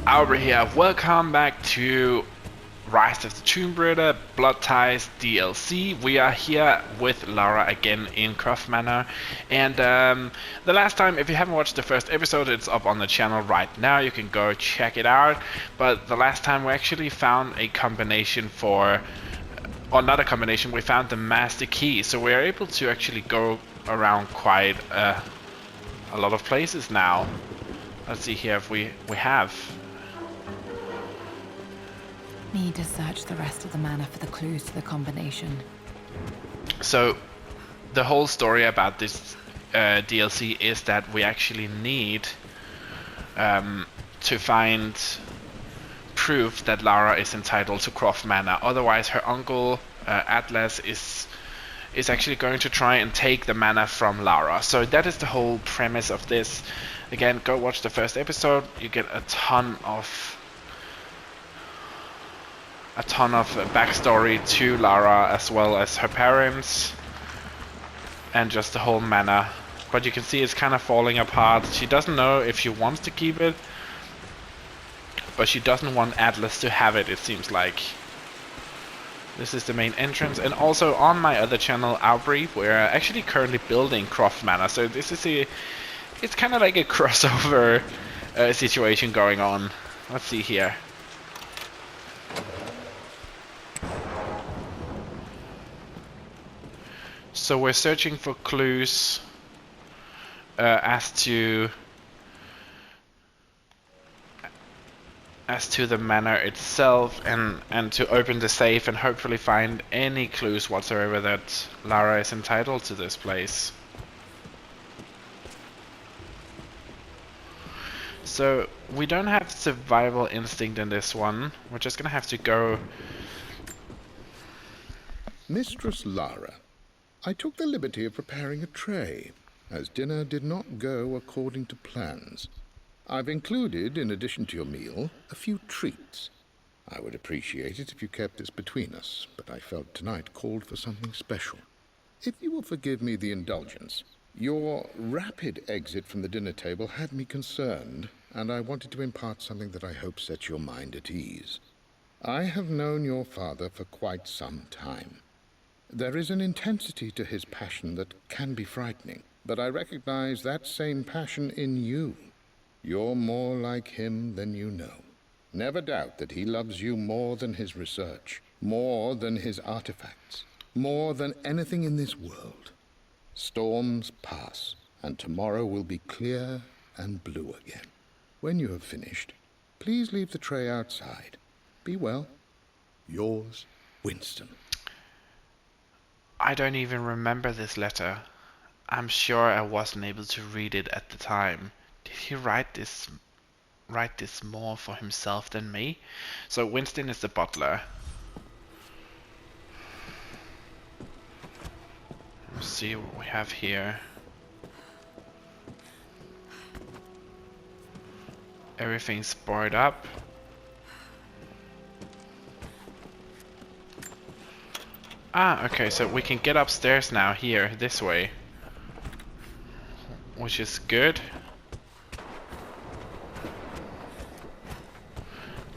Over here, welcome back to Rise of the Tomb Raider Blood Ties DLC. We are here with Lara again in Croft Manor, and the last time, if you haven't watched the first episode, it's up on the channel right now, you can go check it out. But the last time we actually found a combination for, or not a combination, we found the master key, so we are able to actually go around quite a lot of places now. Let's see here if we have. Need to search the rest of the manor for the clues to the combination. So, the whole story about this DLC is that we actually need to find proof that Lara is entitled to Croft Manor. Otherwise, her uncle Atlas is actually going to try and take the manor from Lara. So that is the whole premise of this. Again, go watch the first episode. You get a ton of backstory to Lara, as well as her parents and just the whole manor. But you can see it's kind of falling apart. She doesn't know if she wants to keep it, but she doesn't want Atlas to have it, it seems like. This is the main entrance, and also on my other channel, Outbrief, we're actually currently building Croft Manor. So this is it's kind of like a crossover situation going on. Let's see here. So we're searching for clues as to the manor itself, and to open the safe and hopefully find any clues whatsoever that Lara is entitled to this place. So we don't have survival instinct in this one. We're just gonna have to go. Mistress Lara, I took the liberty of preparing a tray, as dinner did not go according to plans. I've included, in addition to your meal, a few treats. I would appreciate it if you kept this between us, but I felt tonight called for something special. If you will forgive me the indulgence, your rapid exit from the dinner table had me concerned, and I wanted to impart something that I hope sets your mind at ease. I have known your father for quite some time. There is an intensity to his passion that can be frightening, but I recognize that same passion in you. You're more like him than you know. Never doubt that he loves you more than his research, more than his artifacts, more than anything in this world. Storms pass, and tomorrow will be clear and blue again. When you have finished, please leave the tray outside. Be well. Yours, Winston. I don't even remember this letter. I'm sure I wasn't able to read it at the time. Did he write this more for himself than me? So Winston is the butler. Let's see what we have here. Everything's boarded up. Ah, okay, so we can get upstairs now here, this way. Which is good.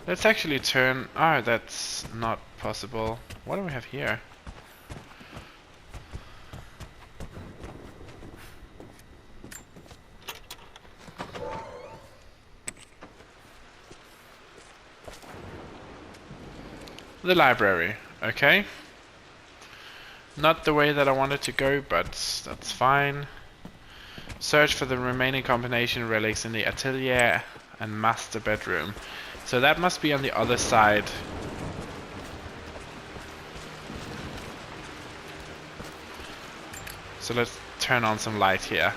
Let's actually turn... Oh, that's not possible. What do we have here? The library, okay. Not the way that I wanted to go, but that's fine. Search for the remaining combination relics in the atelier and master bedroom. So that must be on the other side. So let's turn on some light here.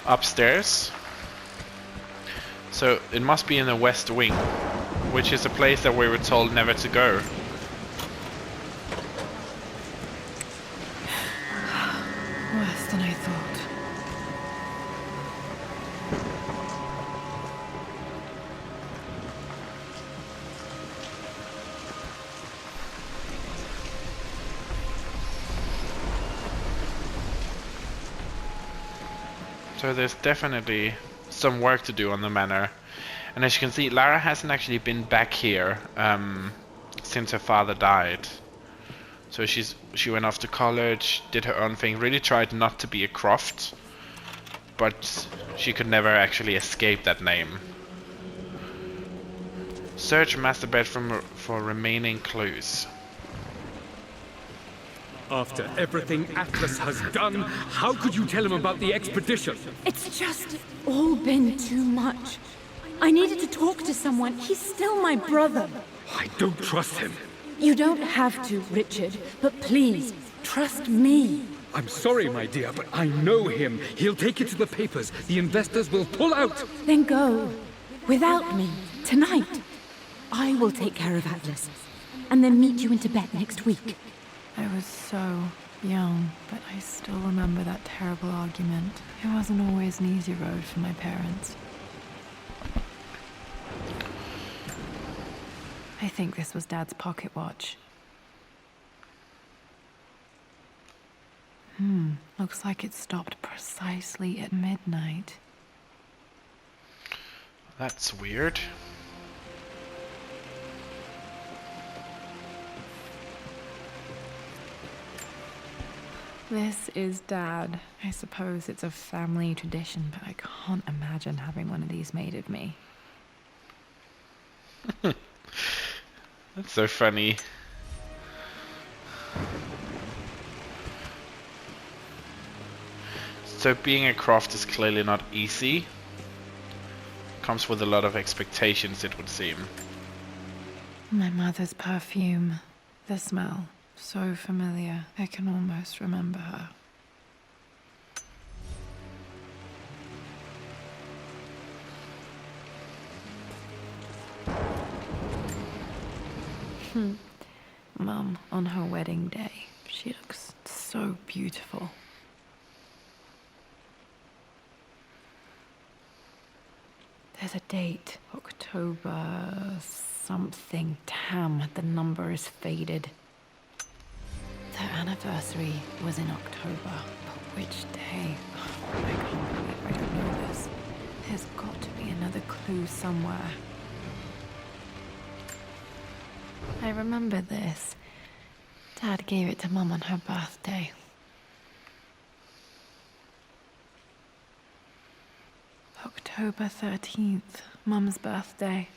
Upstairs. So it must be in the west wing, which is a place that we were told never to go. Worse than I thought. So there's definitely some work to do on the manor. And as you can see, Lara hasn't actually been back here since her father died. So she went off to college, did her own thing, really tried not to be a Croft, but she could never actually escape that name. Search master bedroom for remaining clues. After everything Atlas has done, how could you tell him about the expedition? It's just all been too much. I needed to talk to someone. He's still my brother. I don't trust him. You don't have to, Richard, but please, trust me. I'm sorry, my dear, but I know him. He'll take it to the papers. The investors will pull out. Then go. Without me. Tonight. I will take care of Atlas. And then meet you in Tibet next week. I was so young, but I still remember that terrible argument. It wasn't always an easy road for my parents. I think this was Dad's pocket watch. Looks like it stopped precisely at midnight. That's weird. This is Dad. I suppose it's a family tradition, but I can't imagine having one of these made of me. That's so funny. So being a Croft is clearly not easy. Comes with a lot of expectations, it would seem. My mother's perfume. The smell. So familiar. I can almost remember her. Mum, on her wedding day, she looks so beautiful. There's a date, October something. Damn, the number is faded. Their anniversary was in October, but which day? Oh, I can't believe I don't know this. There's got to be another clue somewhere. I remember this. Dad gave it to Mum on her birthday. October 13th, Mum's birthday.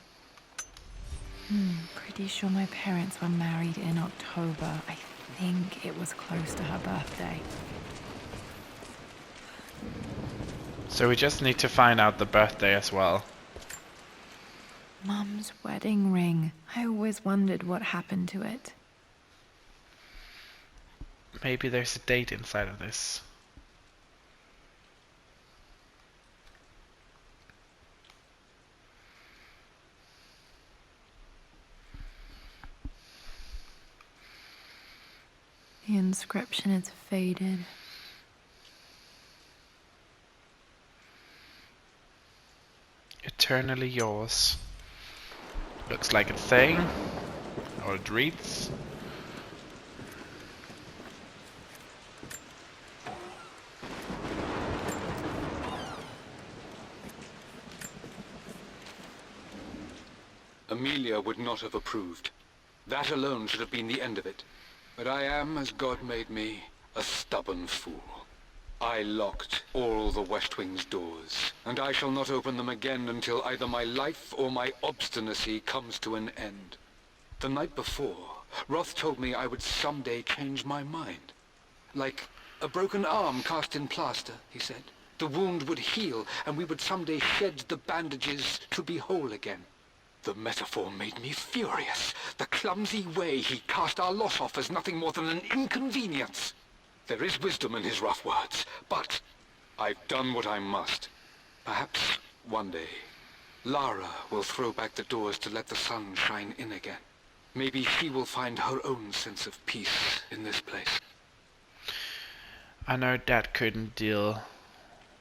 Pretty sure my parents were married in October. I think it was close to her birthday. So we just need to find out the birthday as well. Mum's wedding ring. I always wondered what happened to it. Maybe there's a date inside of this. The inscription is faded. Eternally yours. Looks like it's saying, or it reads. Amelia would not have approved. That alone should have been the end of it. But I am, as God made me, a stubborn fool. I locked all the West Wing's doors, and I shall not open them again until either my life or my obstinacy comes to an end. The night before, Roth told me I would someday change my mind. Like a broken arm cast in plaster, he said. The wound would heal, and we would someday shed the bandages to be whole again. The metaphor made me furious. The clumsy way he cast our loss off as nothing more than an inconvenience. There is wisdom in his rough words, but I've done what I must. Perhaps one day, Lara will throw back the doors to let the sun shine in again. Maybe she will find her own sense of peace in this place. I know Dad couldn't deal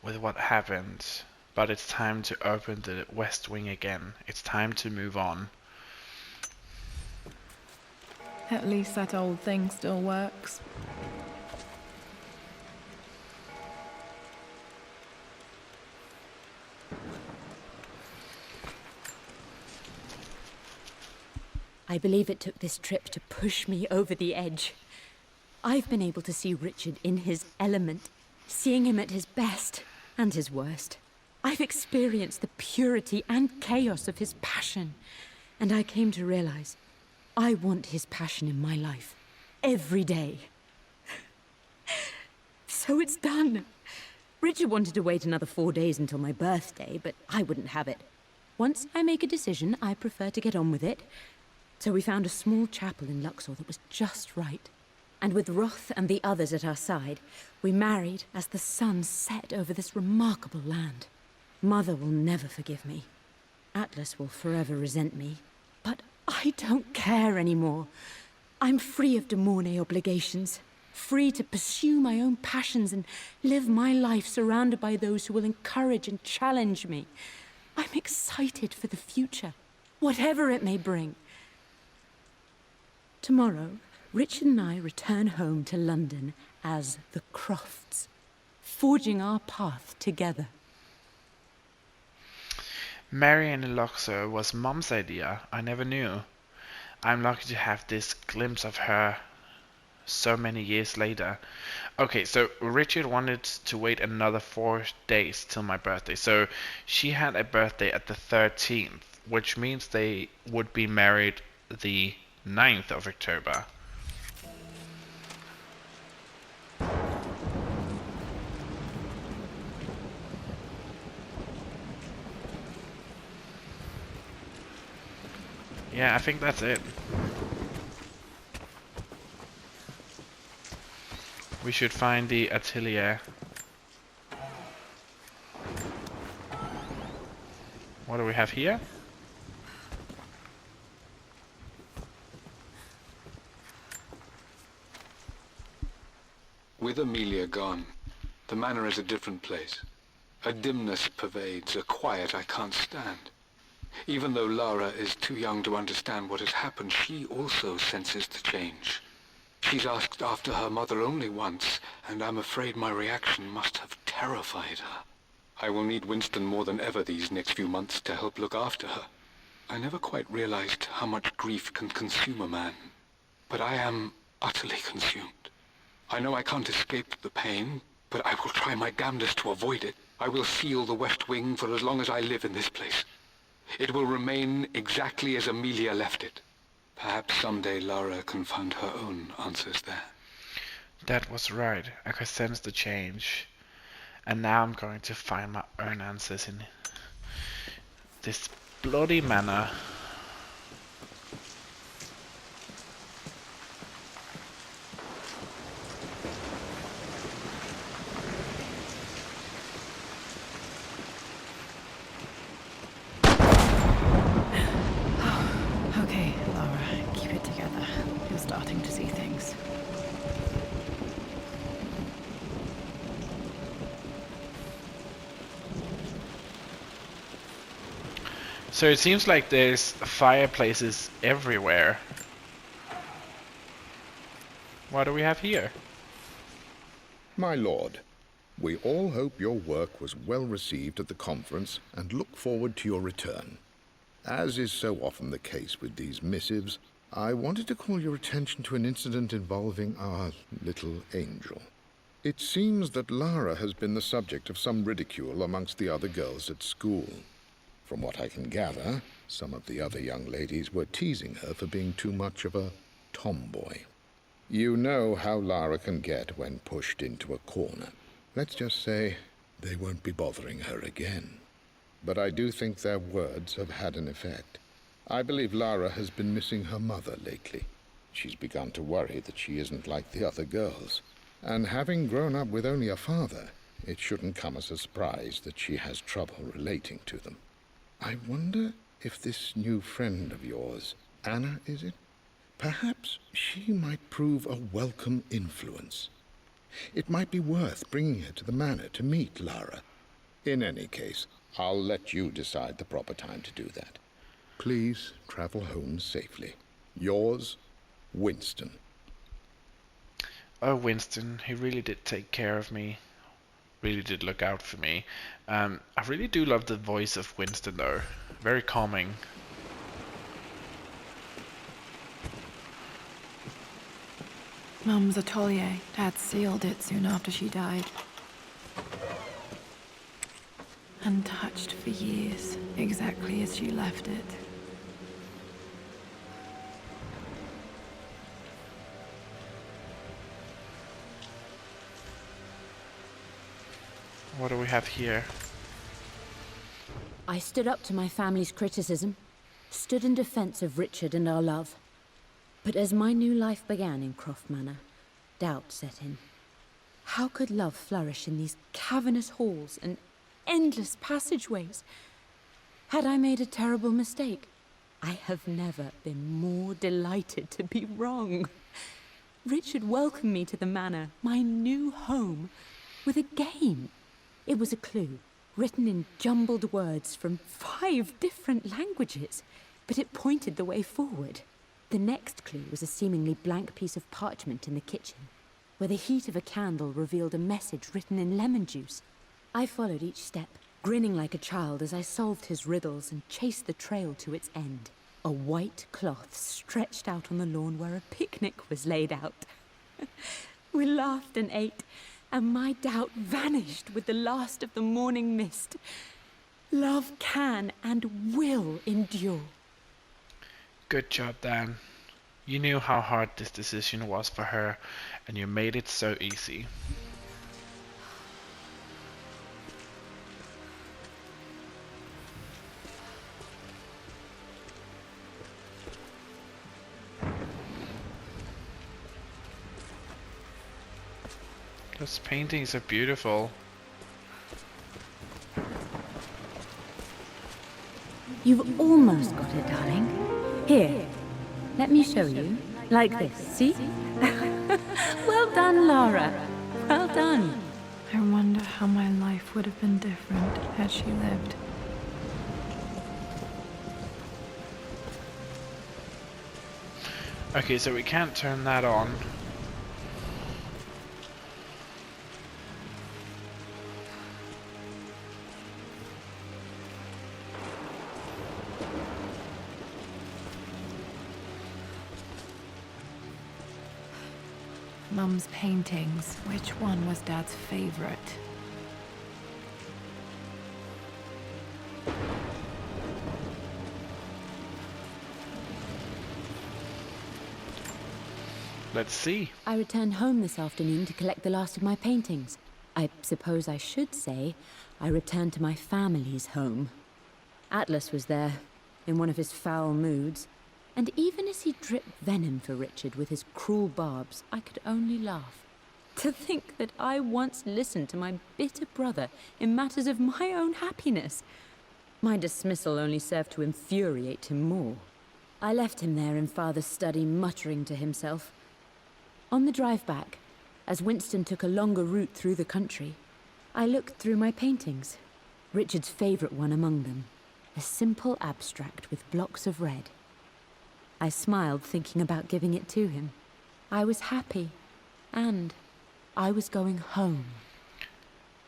with what happened, but it's time to open the West Wing again. It's time to move on. At least that old thing still works. I believe it took this trip to push me over the edge. I've been able to see Richard in his element, seeing him at his best and his worst. I've experienced the purity and chaos of his passion, and I came to realize I want his passion in my life every day. So it's done. Richard wanted to wait another 4 days until my birthday, but I wouldn't have it. Once I make a decision, I prefer to get on with it. So we found a small chapel in Luxor that was just right. And with Roth and the others at our side, we married as the sun set over this remarkable land. Mother will never forgive me. Atlas will forever resent me. But I don't care anymore. I'm free of De Mornay obligations. Free to pursue my own passions and live my life surrounded by those who will encourage and challenge me. I'm excited for the future, whatever it may bring. Tomorrow, Richard and I return home to London as the Crofts, forging our path together. Marrying in Luxor was Mom's idea. I never knew. I'm lucky to have this glimpse of her so many years later. Okay, so Richard wanted to wait another 4 days till my birthday. So she had a birthday at the 13th, which means they would be married the 9th of October. Yeah, I think that's it. We should find the atelier. What do we have here? With Amelia gone, the manor is a different place. A dimness pervades, a quiet I can't stand. Even though Lara is too young to understand what has happened, she also senses the change. She's asked after her mother only once, and I'm afraid my reaction must have terrified her. I will need Winston more than ever these next few months to help look after her. I never quite realized how much grief can consume a man, but I am utterly consumed. I know I can't escape the pain, but I will try my damnedest to avoid it. I will seal the West Wing for as long as I live in this place. It will remain exactly as Amelia left it. Perhaps someday Lara can find her own answers there. That was right. I could sense the change. And now I'm going to find my own answers in this bloody manor. Okay, Lara, keep it together. You're starting to see things. So it seems like there's fireplaces everywhere. What do we have here? My lord, we all hope your work was well received at the conference and look forward to your return. As is so often the case with these missives, I wanted to call your attention to an incident involving our little angel. It seems that Lara has been the subject of some ridicule amongst the other girls at school. From what I can gather, some of the other young ladies were teasing her for being too much of a tomboy. You know how Lara can get when pushed into a corner. Let's just say they won't be bothering her again. But I do think their words have had an effect. I believe Lara has been missing her mother lately. She's begun to worry that she isn't like the other girls. And having grown up with only a father, it shouldn't come as a surprise that she has trouble relating to them. I wonder if this new friend of yours, Anna, is it? Perhaps she might prove a welcome influence. It might be worth bringing her to the manor to meet Lara. In any case, I'll let you decide the proper time to do that. Please travel home safely. Yours, Winston. Oh, Winston, he really did take care of me. Really did look out for me. I really do love the voice of Winston though. Very calming. Mum's atelier. Dad sealed it soon after she died. Untouched for years, exactly as she left it. What do we have here? I stood up to my family's criticism, stood in defense of Richard and our love. But as my new life began in Croft Manor, doubt set in. How could love flourish in these cavernous halls and endless passageways? Had I made a terrible mistake? I have never been more delighted to be wrong. Richard welcomed me to the manor, my new home, with a game. It was a clue, written in jumbled words from 5 different languages, but it pointed the way forward. The next clue was a seemingly blank piece of parchment in the kitchen, where the heat of a candle revealed a message written in lemon juice. I followed each step, grinning like a child as I solved his riddles and chased the trail to its end. A white cloth stretched out on the lawn where a picnic was laid out. We laughed and ate, and my doubt vanished with the last of the morning mist. Love can and will endure. Good job, Dan. You knew how hard this decision was for her, and you made it so easy. Those paintings are beautiful. You've almost got it, darling. Here, let me show you. Like this, see? Well done, Lara. Well done. I wonder how my life would have been different had she lived. Okay, so we can't turn that on. Mum's paintings. Which one was Dad's favorite? Let's see. I returned home this afternoon to collect the last of my paintings. I suppose I should say I returned to my family's home. Atlas was there, in one of his foul moods, and even as he dripped venom for Richard with his cruel barbs, I could only laugh. To think that I once listened to my bitter brother in matters of my own happiness. My dismissal only served to infuriate him more. I left him there in Father's study, muttering to himself. On the drive back, as Winston took a longer route through the country, I looked through my paintings, Richard's favorite one among them, a simple abstract with blocks of red. I smiled, thinking about giving it to him. I was happy, and I was going home.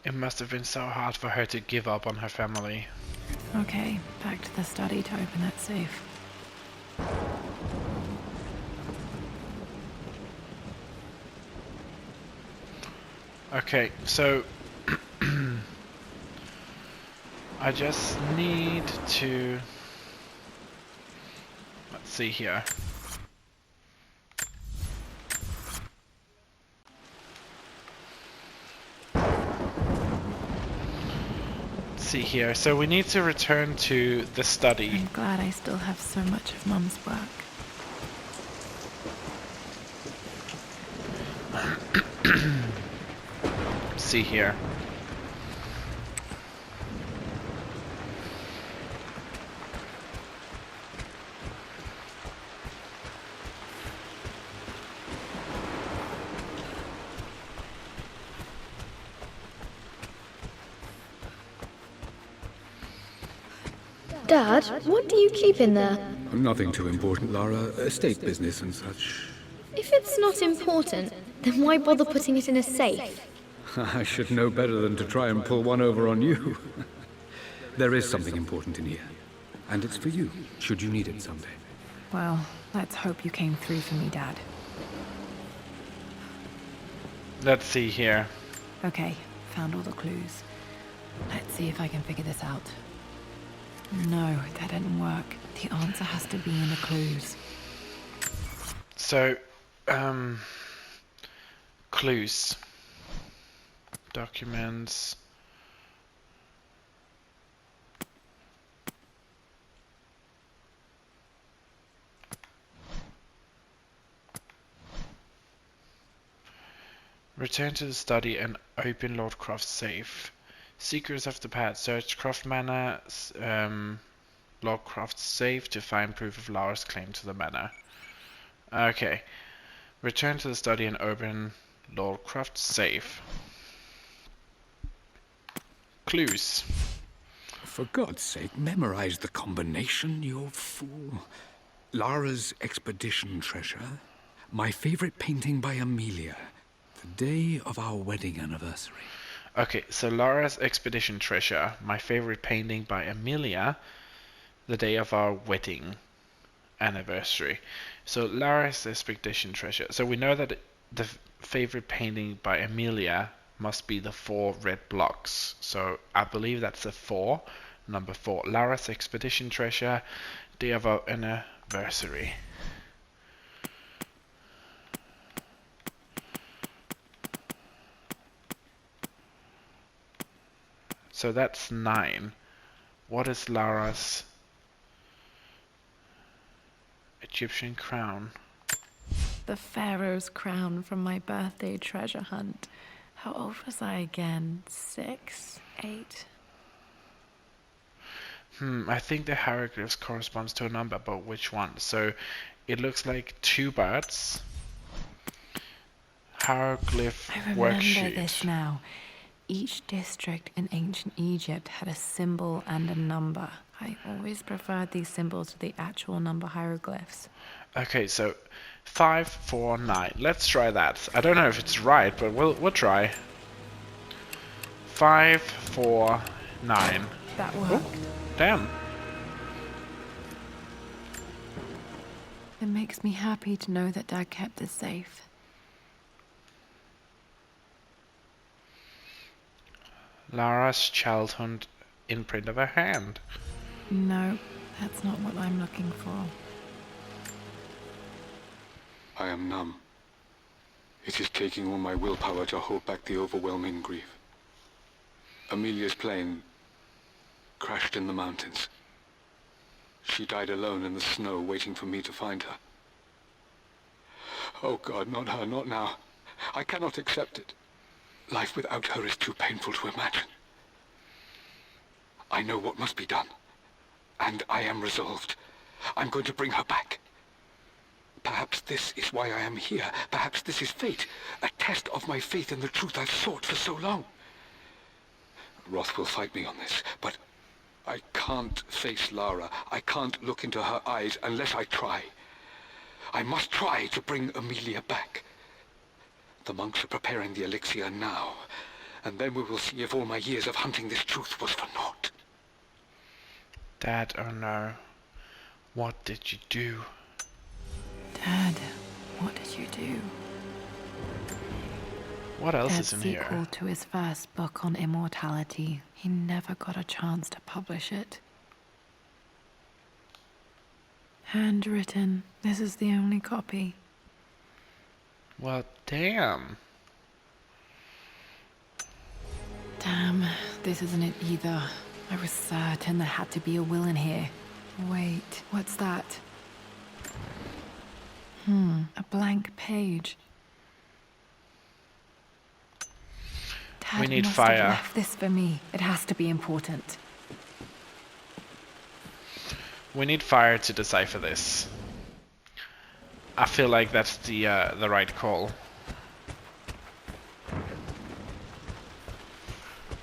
It must have been so hard for her to give up on her family. Okay, back to the study to open that safe. Okay, so I just need to, let's see here. Let's see here. So we need to return to the study. I'm glad I still have so much of Mum's work. See here. Dad, what do you keep in there? Nothing too important, Lara. Estate business and such. If it's not important, then why bother putting it in a safe? I should know better than to try and pull one over on you. There is something important in here. And it's for you, should you need it someday. Well, let's hope you came through for me, Dad. Let's see here. Okay, found all the clues. Let's see if I can figure this out. No, that didn't work. The answer has to be in the clues. So, clues. Documents. Return to the study and open Lord Croft's safe. Secrets of the past. Search Croft Manor, Lord Croft's safe to find proof of Lara's claim to the manor. Okay. Return to the study and open Lord Croft's safe. Clues. For God's sake, memorize the combination, you fool. Lara's expedition treasure. My favorite painting by Amelia. The day of our wedding anniversary. Okay, so Lara's expedition treasure. My favorite painting by Amelia. The day of our wedding anniversary. So Lara's expedition treasure. So we know that the favorite painting by Amelia must be the 4 red blocks. So I believe that's a 4. Number 4. Lara's expedition treasure. Day of our anniversary. So that's 9. What is Lara's Egyptian crown? The Pharaoh's crown from my birthday treasure hunt. How old was I again? 6? 8? I think the hieroglyphs corresponds to a number, but which one? So it looks like 2 birds. Hieroglyph I remember worksheet. this now. Each district in ancient Egypt had a symbol and a number. I always preferred these symbols to the actual number hieroglyphs. Okay, so 5, 4, 9. Let's try that. I don't know if it's right, but we'll try. 5, 4, 9. That worked. Damn. It makes me happy to know that Dad kept this safe. Lara's childhood imprint of her hand. No, that's not what I'm looking for. I am numb. It is taking all my willpower to hold back the overwhelming grief. Amelia's plane crashed in the mountains. She died alone in the snow, waiting for me to find her. Oh God, not her, not now. I cannot accept it. Life without her is too painful to imagine. I know what must be done, and I am resolved. I'm going to bring her back. Perhaps this is why I am here. Perhaps this is fate, a test of my faith in the truth I've sought for so long. Roth will fight me on this, but I can't face Lara. I can't look into her eyes unless I try. I must try to bring Amelia back. The monks are preparing the elixir now, and then we will see if all my years of hunting this truth was for naught. Dad, oh no. What did you do? Dad, what did you do? What else Dad's is in sequel here? to his first book on immortality. He never got a chance to publish it. Handwritten. This is the only copy. Well, damn. Damn, this isn't it either. I was certain there had to be a will in here. Wait, what's that? A blank page. Dad We need must fire. have left this for me. It has to be important. We need fire to decipher this. I feel like that's the right call.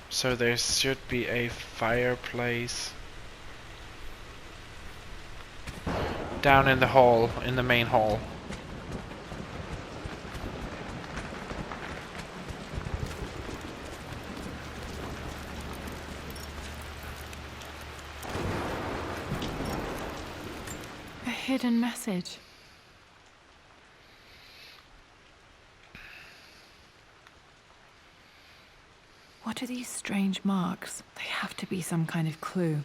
So there should be a fireplace down in the hall, in the main hall. A hidden message. What are these strange marks? They have to be some kind of clue.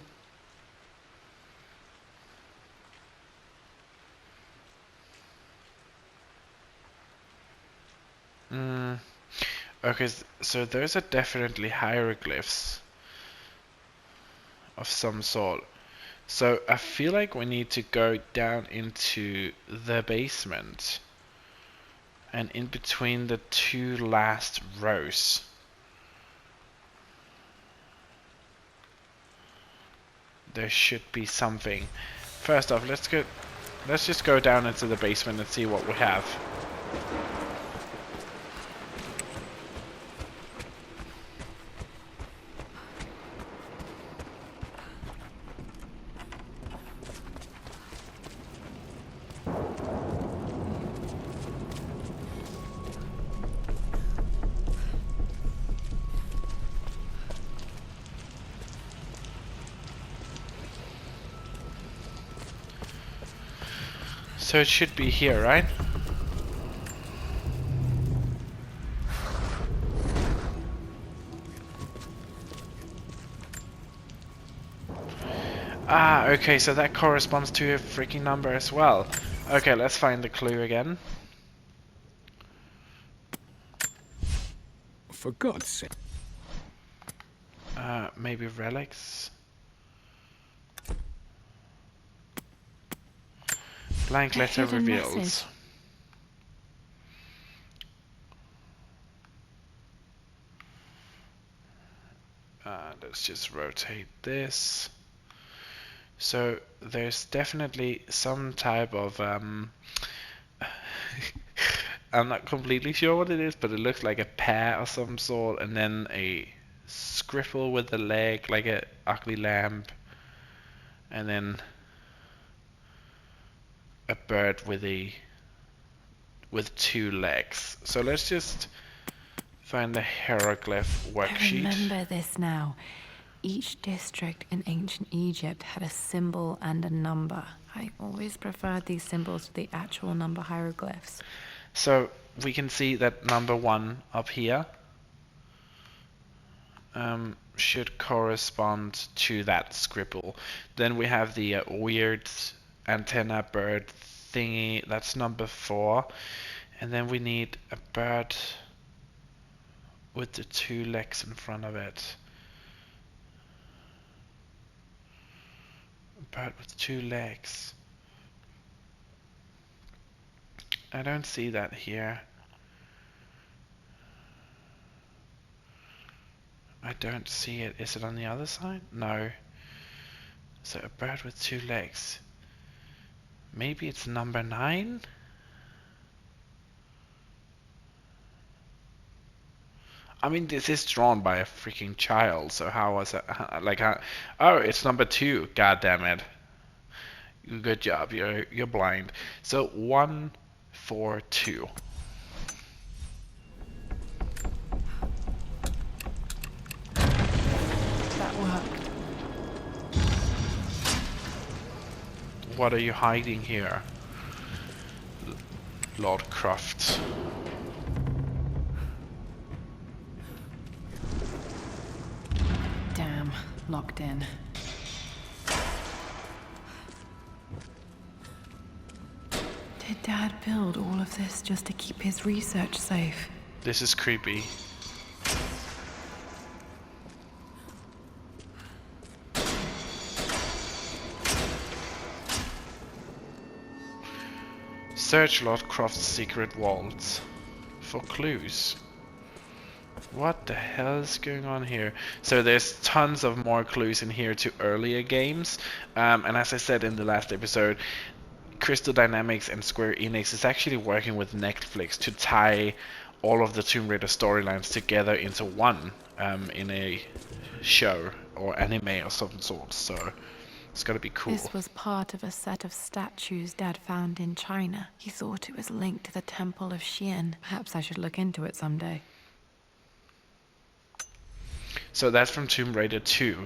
Okay, so those are definitely hieroglyphs of some sort. So I feel like we need to go down into the basement and in between the two last rows. There should be something. First off, let's just go down into the basement and see what we have. So it should be here, right? Ah, okay, so that corresponds to a freaking number as well. Okay, let's find the clue again. For God's sake. Maybe relics? Blank letter hidden reveals. message. Let's just rotate this. So there's definitely some type of I'm not completely sure what it is, but it looks like a pear of some sort, and then a scribble with a leg, like a ugly lamb, and then a bird with two legs. So let's just find the hieroglyph I worksheet. remember this now. Each district in ancient Egypt had a symbol and a number. I always preferred these symbols to the actual number hieroglyphs. So we can see that number 1 up here should correspond to that scribble. Then we have the weird antenna bird thingy, that's number 4. And then we need a bird with the 2 legs in front of it. A bird with 2 legs. I don't see that here. I don't see it. Is it on the other side? No. So a bird with 2 legs. Maybe it's number 9? I mean, this is drawn by a freaking child, so how was it? Oh, it's number 2. God damn it. Good job. You're blind. So 1, 4, 2. That worked. What are you hiding here, Lord Croft? Damn, locked in. Did Dad build all of this just to keep his research safe? This is creepy. Search Lord Croft's secret vaults for clues. What the hell is going on here? So there's tons of more clues in here to earlier games. And as I said in the last episode, Crystal Dynamics and Square Enix is actually working with Netflix to tie all of the Tomb Raider storylines together into one in a show or anime of some sort. So it's gotta be cool. This was part of a set of statues Dad found in China. He thought it was linked to the Temple of Xian. Perhaps I should look into it someday. So that's from Tomb Raider 2,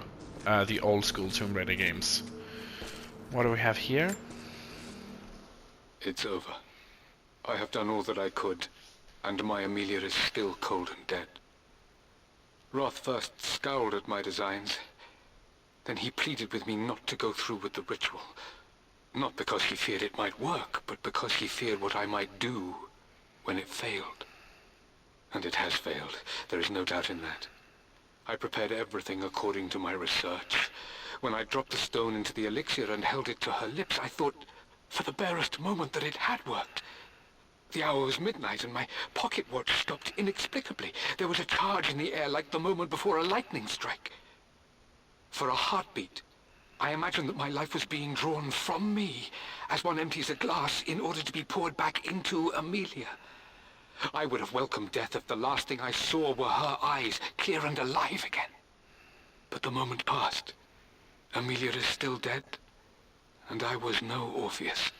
the old school Tomb Raider games. What do we have here? It's over. I have done all that I could, and my Amelia is still cold and dead. Roth first scowled at my designs. Then he pleaded with me not to go through with the ritual. Not because he feared it might work, but because he feared what I might do when it failed. And it has failed. There is no doubt in that. I prepared everything according to my research. When I dropped the stone into the elixir and held it to her lips, I thought for the barest moment that it had worked. The hour was midnight and my pocket watch stopped inexplicably. There was a charge in the air like the moment before a lightning strike. For a heartbeat, I imagined that my life was being drawn from me as one empties a glass in order to be poured back into Amelia. I would have welcomed death if the last thing I saw were her eyes, clear and alive again. But the moment passed. Amelia is still dead, and I was no Orpheus.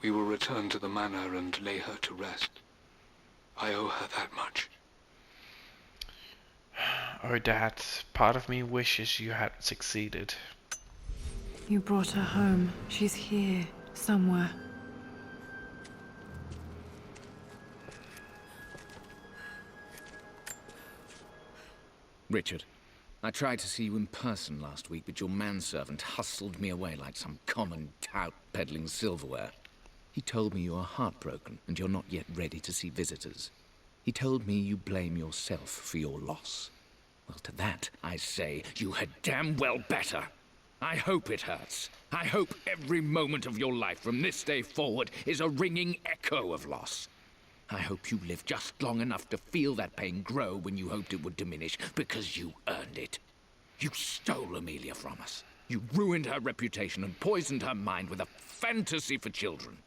We will return to the manor and lay her to rest. I owe her that much. Oh, Dad, part of me wishes you had succeeded. You brought her home. She's here, somewhere. Richard, I tried to see you in person last week, but your manservant hustled me away like some common tout peddling silverware. He told me you are heartbroken and you're not yet ready to see visitors. He told me you blame yourself for your loss. Well, to that, I say you had damn well better. I hope it hurts. I hope every moment of your life from this day forward is a ringing echo of loss. I hope you live just long enough to feel that pain grow when you hoped it would diminish, because you earned it. You stole Amelia from us. You ruined her reputation and poisoned her mind with a fantasy for children.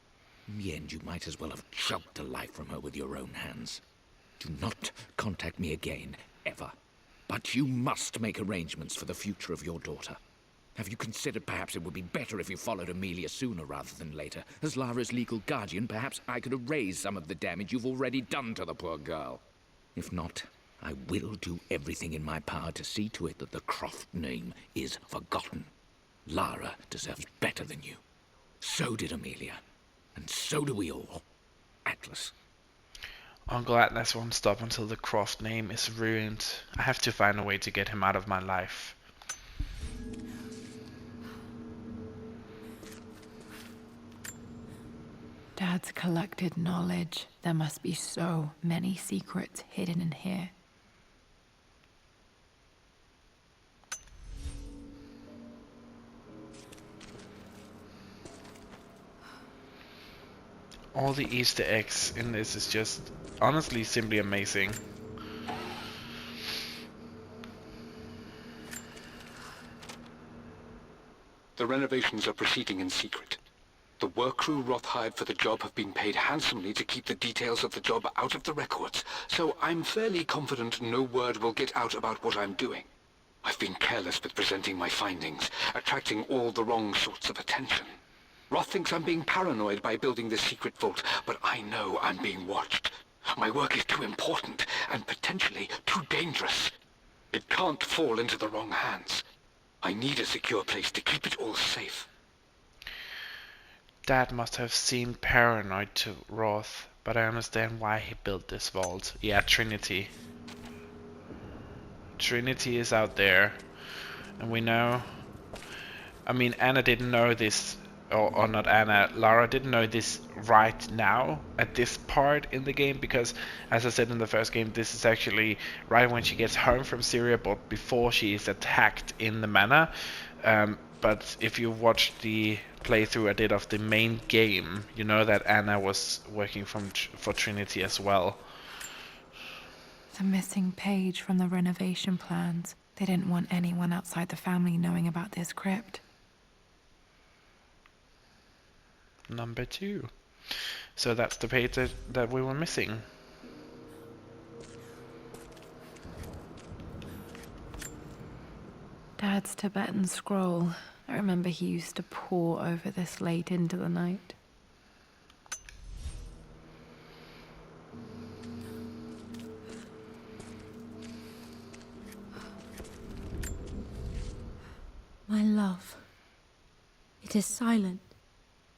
In the end, you might as well have choked the life from her with your own hands. Do not contact me again, ever. But you must make arrangements for the future of your daughter. Have you considered perhaps it would be better if you followed Amelia sooner rather than later? As Lara's legal guardian, perhaps I could erase some of the damage you've already done to the poor girl. If not, I will do everything in my power to see to it that the Croft name is forgotten. Lara deserves better than you. So did Amelia. And so do we all. Atlas. I'm glad this won't stop until the Croft name is ruined. I have to find a way to get him out of my life. Dad's collected knowledge. There must be so many secrets hidden in here. All the Easter eggs in this is just honestly simply amazing. The renovations are proceeding in secret. The work crew Roth hired for the job have been paid handsomely to keep the details of the job out of the records, so I'm fairly confident no word will get out about what I'm doing. I've been careless with presenting my findings, attracting all the wrong sorts of attention. Roth thinks I'm being paranoid by building this secret vault, but I know I'm being watched. My work is too important, and potentially too dangerous. It can't fall into the wrong hands. I need a secure place to keep it all safe. Dad must have seemed paranoid to Roth, but I understand why he built this vault. Yeah, Trinity. Trinity is out there, and we know... I mean, Anna didn't know this, or not Anna, Lara didn't know this right now, at this part in the game, because, as I said in the first game, this is actually right when she gets home from Syria, but before she is attacked in the manor. But if you watch the playthrough I did of the main game, you know that Anna was working for Trinity as well. The missing page from the renovation plans. They didn't want anyone outside the family knowing about this crypt. Number 2. So that's the page that we were missing. Dad's Tibetan scroll. I remember he used to pore over this late into the night. My love, it is silent,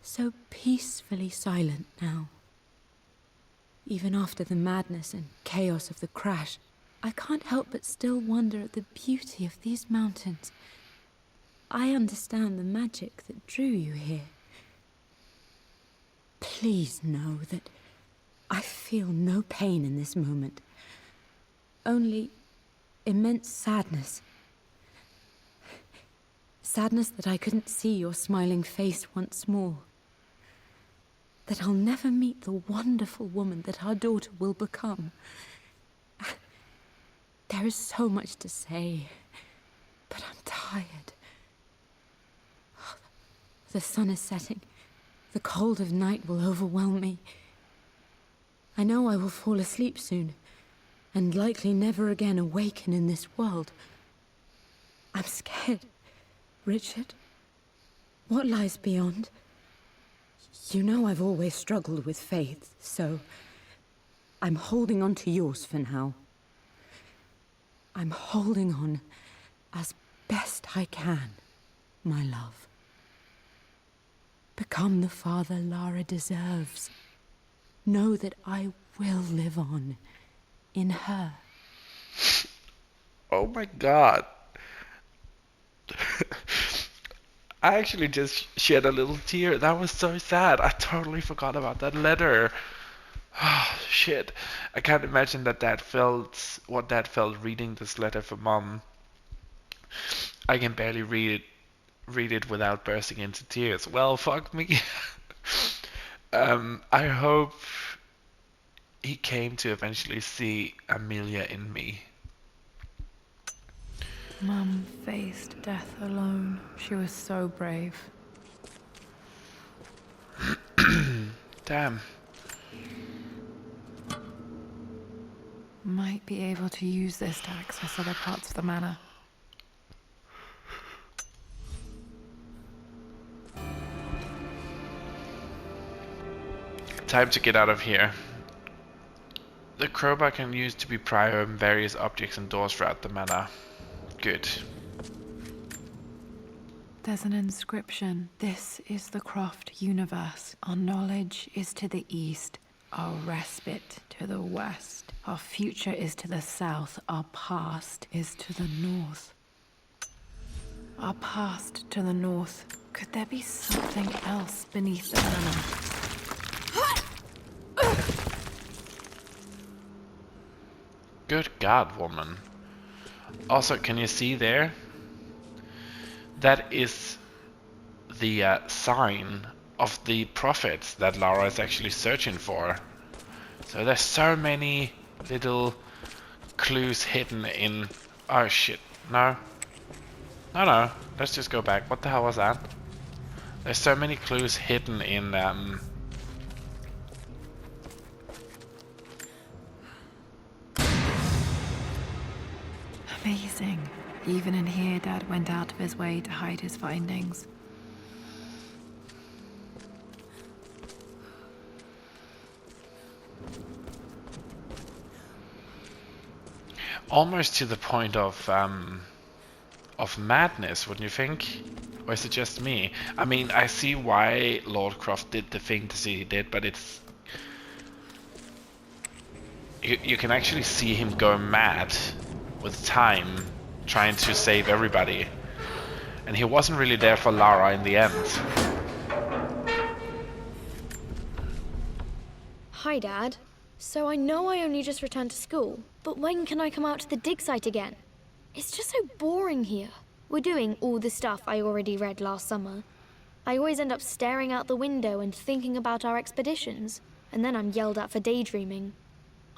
so peacefully silent now. Even after the madness and chaos of the crash, I can't help but still wonder at the beauty of these mountains. I understand the magic that drew you here. Please know that I feel no pain in this moment. Only immense sadness. Sadness that I couldn't see your smiling face once more. That I'll never meet the wonderful woman that our daughter will become. There is so much to say, but I'm tired. The sun is setting. The cold of night will overwhelm me. I know I will fall asleep soon, and likely never again awaken in this world. I'm scared. Richard, what lies beyond? You know I've always struggled with faith, so I'm holding on to yours for now. I'm holding on as best I can, my love. Become the father Lara deserves. Know that I will live on in her. Oh my god. I actually just shed a little tear. That was so sad. I totally forgot about that letter. Oh, shit. I can't imagine what Dad felt reading this letter for Mom. I can barely read it without bursting into tears. Well, fuck me. I hope he came to eventually see Amelia in me. Mum faced death alone. She was so brave. Damn. Might be able to use this to access other parts of the manor. Time to get out of here. The crowbar can be used to be pry open various objects and doors throughout the manor. Good. There's an inscription. This is the Croft universe. Our knowledge is to the east, our respite to the west. Our future is to the south, our past is to the north. Our past to the north. Could there be something else beneath the manor? Good God, woman. Also, can you see there? That is the sign of the prophets that Lara is actually searching for. So there's so many little clues hidden in... Oh shit, no. No, let's just go back. What the hell was that? There's so many clues hidden in... Amazing. Even in here, Dad went out of his way to hide his findings. Almost to the point of madness, wouldn't you think? Or is it just me? I mean, I see why Lord Croft did the thing to see he did, but it's... You can actually see him go mad with time, trying to save everybody. And he wasn't really there for Lara in the end. Hi, Dad. So I know I only just returned to school, but when can I come out to the dig site again? It's just so boring here. We're doing all the stuff I already read last summer. I always end up staring out the window and thinking about our expeditions, and then I'm yelled at for daydreaming.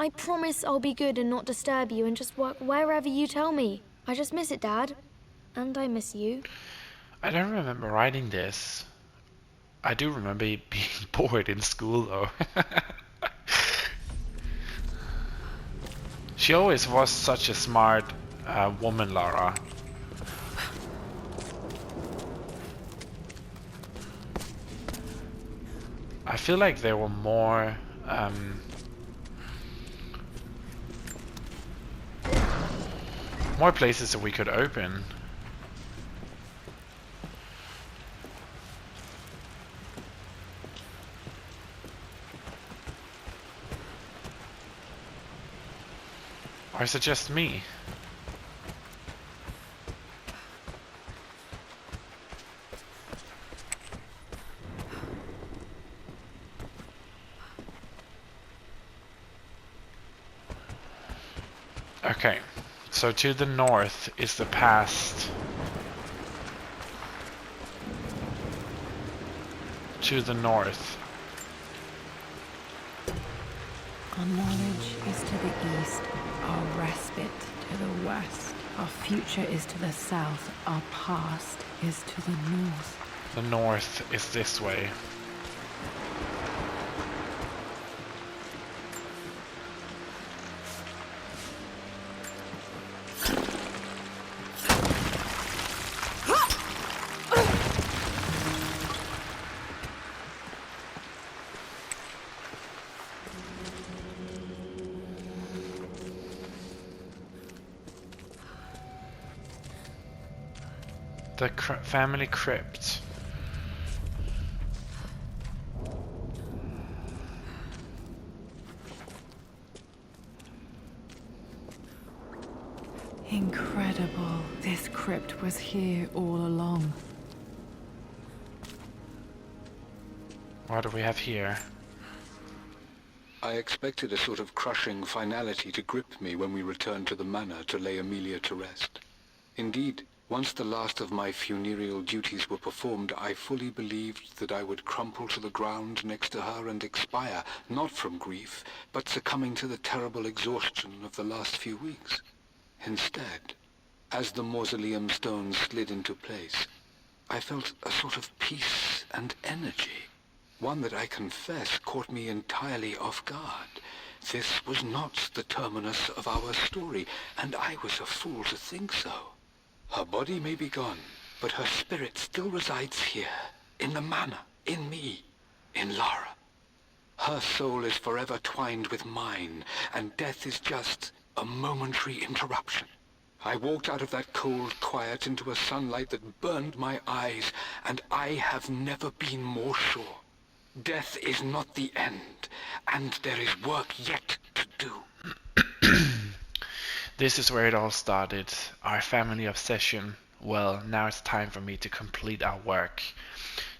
I promise I'll be good and not disturb you and just work wherever you tell me. I just miss it, Dad. And I miss you. I don't remember writing this. I do remember being bored in school, though. She always was such a smart woman, Lara. I feel like there were more places that we could open. Or is it just me? Okay, so to the north is the past. To the north. Our knowledge is to the east, our respite to the west. Our future is to the south, our past is to the north. The north is this way. The family crypt. Incredible. This crypt was here all along. What do we have here? I expected a sort of crushing finality to grip me when we returned to the manor to lay Amelia to rest. Indeed, once the last of my funereal duties were performed, I fully believed that I would crumple to the ground next to her and expire, not from grief, but succumbing to the terrible exhaustion of the last few weeks. Instead, as the mausoleum stones slid into place, I felt a sort of peace and energy, one that I confess caught me entirely off guard. This was not the terminus of our story, and I was a fool to think so. Her body may be gone, but her spirit still resides here, in the manor, in me, in Lara. Her soul is forever twined with mine, and death is just a momentary interruption. I walked out of that cold quiet into a sunlight that burned my eyes, and I have never been more sure. Death is not the end, and there is work yet to do. This is where it all started, our family obsession. Well, now it's time for me to complete our work.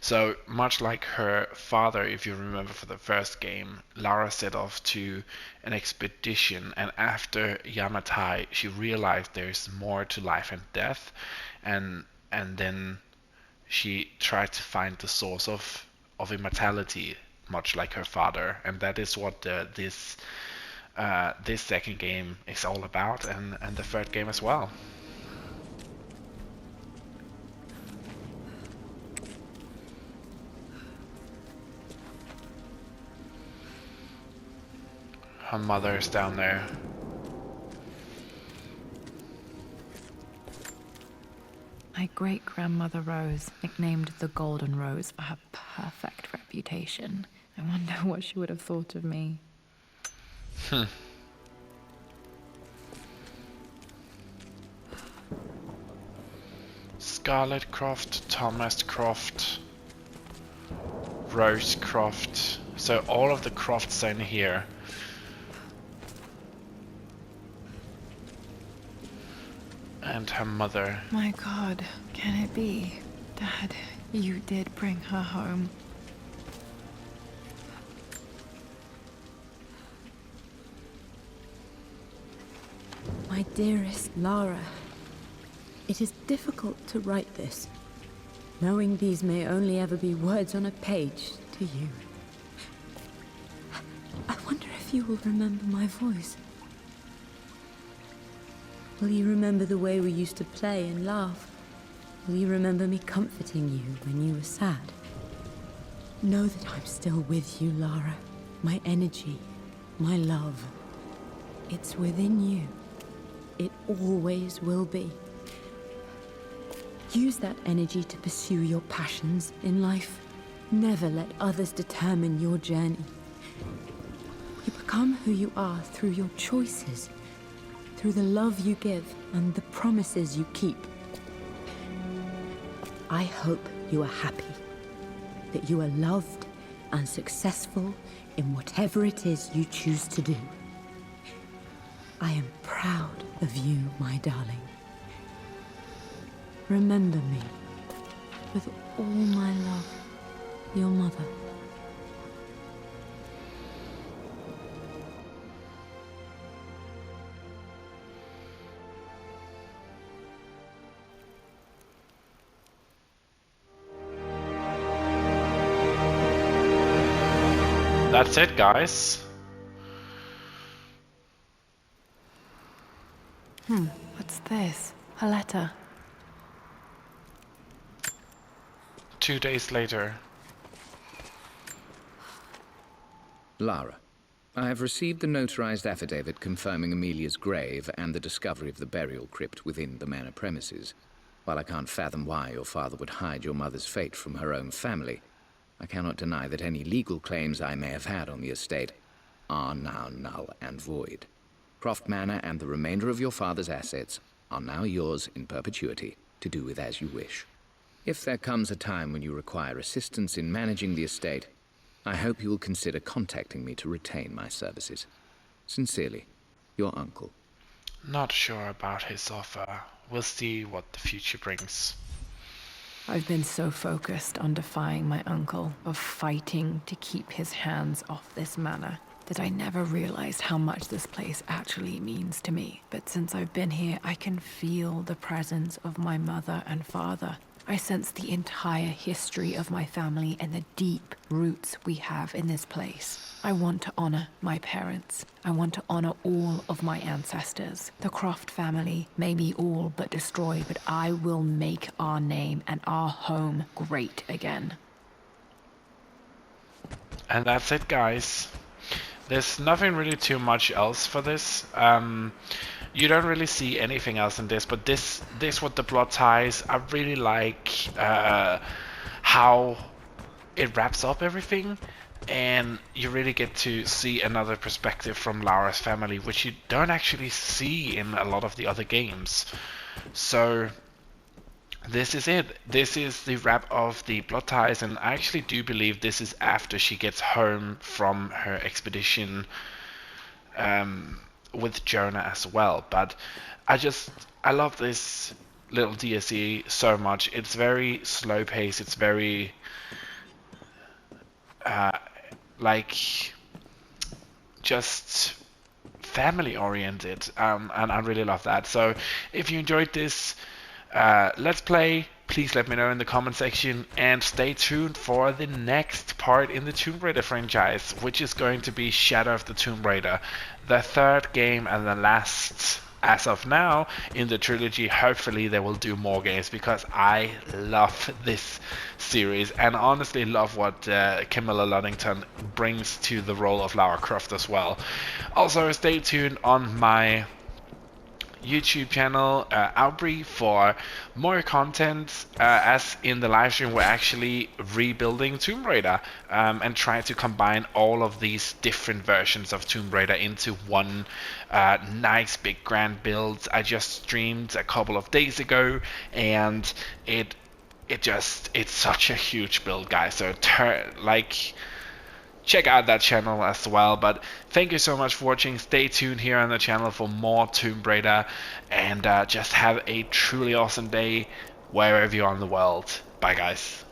So, much like her father, if you remember for the first game, Lara set off to an expedition, and after Yamatai, she realized there's more to life and death, and then she tried to find the source of immortality, much like her father, and that is what this second game is all about, and the third game as well. Her mother is down there. My great-grandmother Rose, nicknamed the Golden Rose for her perfect reputation. I wonder what she would have thought of me. Scarlet Croft, Thomas Croft, Rose Croft. So all of the Crofts are in here. And her mother. My God, can it be? Dad, you did bring her home. My dearest Lara, it is difficult to write this, knowing these may only ever be words on a page to you. I wonder if you will remember my voice. Will you remember the way we used to play and laugh? Will you remember me comforting you when you were sad? Know that I'm still with you, Lara. My energy, my love. It's within you. It always will be. Use that energy to pursue your passions in life. Never let others determine your journey. You become who you are through your choices, through the love you give and the promises you keep. I hope you are happy, that you are loved and successful in whatever it is you choose to do. I am proud of you, my darling. Remember me. With all my love, your mother. That's it, guys. What's this? A letter. 2 days later. Lara, I have received the notarized affidavit confirming Amelia's grave and the discovery of the burial crypt within the manor premises. While I can't fathom why your father would hide your mother's fate from her own family, I cannot deny that any legal claims I may have had on the estate are now null and void. Croft Manor and the remainder of your father's assets are now yours in perpetuity, to do with as you wish. If there comes a time when you require assistance in managing the estate, I hope you will consider contacting me to retain my services. Sincerely, your uncle. Not sure about his offer. We'll see what the future brings. I've been so focused on defying my uncle, of fighting to keep his hands off this manor, that I never realized how much this place actually means to me. But since I've been here, I can feel the presence of my mother and father. I sense the entire history of my family and the deep roots we have in this place. I want to honor my parents. I want to honor all of my ancestors. The Croft family may be all but destroyed, but I will make our name and our home great again. And that's it, guys. There's nothing really too much else for this. You don't really see anything else in this, but this with the plot ties, I really like how it wraps up everything, and you really get to see another perspective from Lara's family, which you don't actually see in a lot of the other games. So this is it. This is the wrap of the plot ties, and I actually do believe this is after she gets home from her expedition with Jonah as well. But I love this little DSE so much. It's very slow paced. It's very just family oriented, and I really love that. So if you enjoyed this let's play, please let me know in the comment section, and stay tuned for the next part in the Tomb Raider franchise, which is going to be Shadow of the Tomb Raider, the third game and the last as of now in the trilogy. Hopefully they will do more games, because I love this series and honestly love what Camilla Luddington brings to the role of Lara Croft as well. Also stay tuned on my YouTube channel, Aubrey, for more content. As in the live stream, we're actually rebuilding Tomb Raider and trying to combine all of these different versions of Tomb Raider into one nice big grand build. I just streamed a couple of days ago, and it's such a huge build, guys. So check out that channel as well. But thank you so much for watching. Stay tuned here on the channel for more Tomb Raider, and just have a truly awesome day wherever you are in the world. Bye, guys.